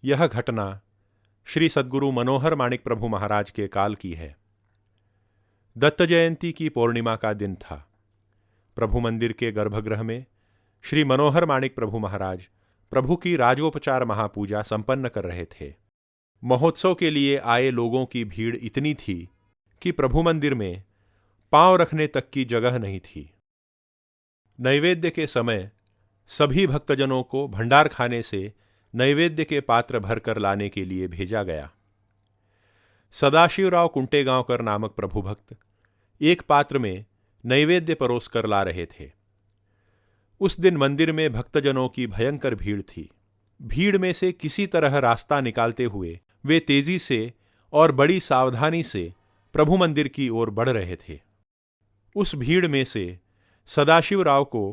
यह घटना श्री सद्गुरु मनोहर माणिक प्रभु महाराज के काल की है। दत्त जयंती की पूर्णिमा का दिन था। प्रभु मंदिर के गर्भगृह में श्री मनोहर माणिक प्रभु महाराज प्रभु की राजोपचार महापूजा संपन्न कर रहे थे। महोत्सव के लिए आए लोगों की भीड़ इतनी थी कि प्रभु मंदिर में पांव रखने तक की जगह नहीं थी। नैवेद्य के समय सभी भक्तजनों को भंडार खाने से नैवेद्य के पात्र भरकर लाने के लिए भेजा गया। सदाशिवराव कुंटेगांवकर नामक प्रभु भक्त एक पात्र में नैवेद्य परोस कर ला रहे थे। उस दिन मंदिर में भक्तजनों की भयंकर भीड़ थी। भीड़ में से किसी तरह रास्ता निकालते हुए वे तेजी से और बड़ी सावधानी से प्रभु मंदिर की ओर बढ़ रहे थे। उस भीड़ में से सदाशिवराव को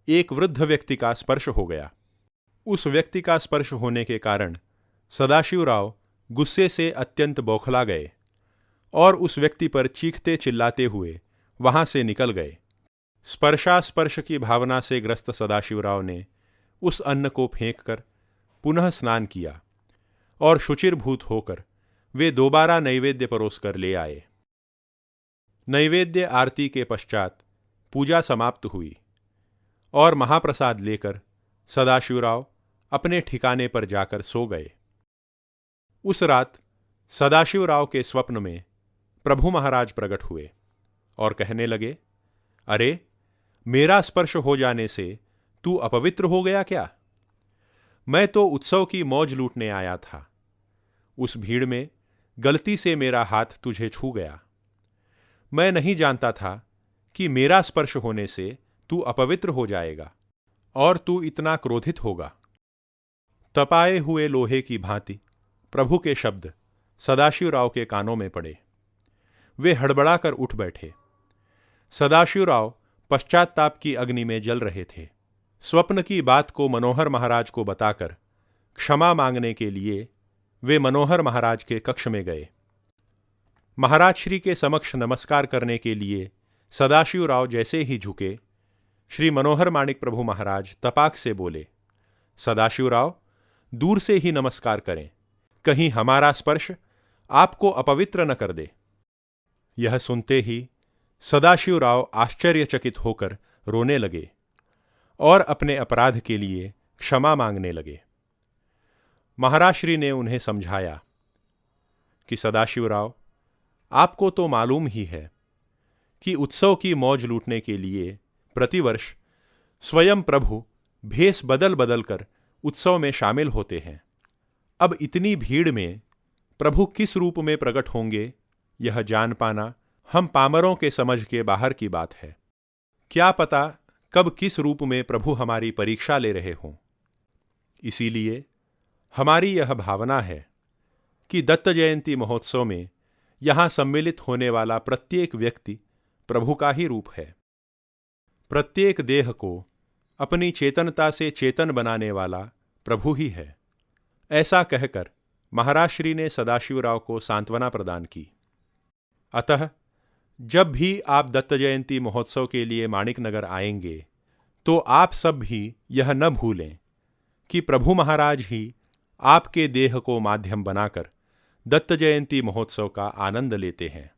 एक वृद्ध व्यक्ति का स्पर्श हो गया। उस व्यक्ति का स्पर्श होने के कारण सदाशिवराव गुस्से से अत्यंत बौखला गए और उस व्यक्ति पर चीखते चिल्लाते हुए वहां से निकल गए। स्पर्शास्पर्श की भावना से ग्रस्त सदाशिवराव ने उस अन्न को फेंककर पुनः स्नान किया और शुचिर्भूत होकर वे दोबारा नैवेद्य परोस कर ले आए। नैवेद्य आरती के पश्चात पूजा समाप्त हुई और महाप्रसाद लेकर सदाशिवराव अपने ठिकाने पर जाकर सो गए। उस रात सदाशिवराव के स्वप्न में प्रभु महाराज प्रकट हुए और कहने लगे, अरे, मेरा स्पर्श हो जाने से तू अपवित्र हो गया क्या? मैं तो उत्सव की मौज लूटने आया था। उस भीड़ में गलती से मेरा हाथ तुझे छू गया। मैं नहीं जानता था कि मेरा स्पर्श होने से तू अपवित्र हो जाएगा और तू इतना क्रोधित होगा। तपाए हुए लोहे की भांति प्रभु के शब्द सदाशिवराव के कानों में पड़े। वे हड़बड़ाकर उठ बैठे। सदाशिवराव पश्चाताप की अग्नि में जल रहे थे। स्वप्न की बात को मनोहर महाराज को बताकर क्षमा मांगने के लिए वे मनोहर महाराज के कक्ष में गए। महाराज श्री के समक्ष नमस्कार करने के लिए सदाशिवराव जैसे ही झुके, श्री मनोहर माणिक प्रभु महाराज तपाक से बोले, सदाशिवराव, दूर से ही नमस्कार करें, कहीं हमारा स्पर्श आपको अपवित्र न कर दे। यह सुनते ही सदाशिवराव आश्चर्यचकित होकर रोने लगे और अपने अपराध के लिए क्षमा मांगने लगे। महाराज श्री ने उन्हें समझाया कि सदाशिवराव, आपको तो मालूम ही है कि उत्सव की मौज लूटने के लिए प्रतिवर्ष स्वयं प्रभु भेष बदल बदल कर उत्सव में शामिल होते हैं। अब इतनी भीड़ में प्रभु किस रूप में प्रकट होंगे, यह जान पाना हम पामरों के समझ के बाहर की बात है। क्या पता कब किस रूप में प्रभु हमारी परीक्षा ले रहे हों। इसीलिए हमारी यह भावना है कि दत्त जयंती महोत्सव में यहाँ सम्मिलित होने वाला प्रत्येक व्यक्ति प्रभु का ही रूप है। प्रत्येक देह को अपनी चेतनता से चेतन बनाने वाला प्रभु ही है। ऐसा कहकर महाराज श्री ने सदाशिवराव को सांत्वना प्रदान की। अतः जब भी आप दत्त जयंती महोत्सव के लिए माणिकनगर आएंगे तो आप सब भी यह न भूलें कि प्रभु महाराज ही आपके देह को माध्यम बनाकर दत्त जयंती महोत्सव का आनंद लेते हैं।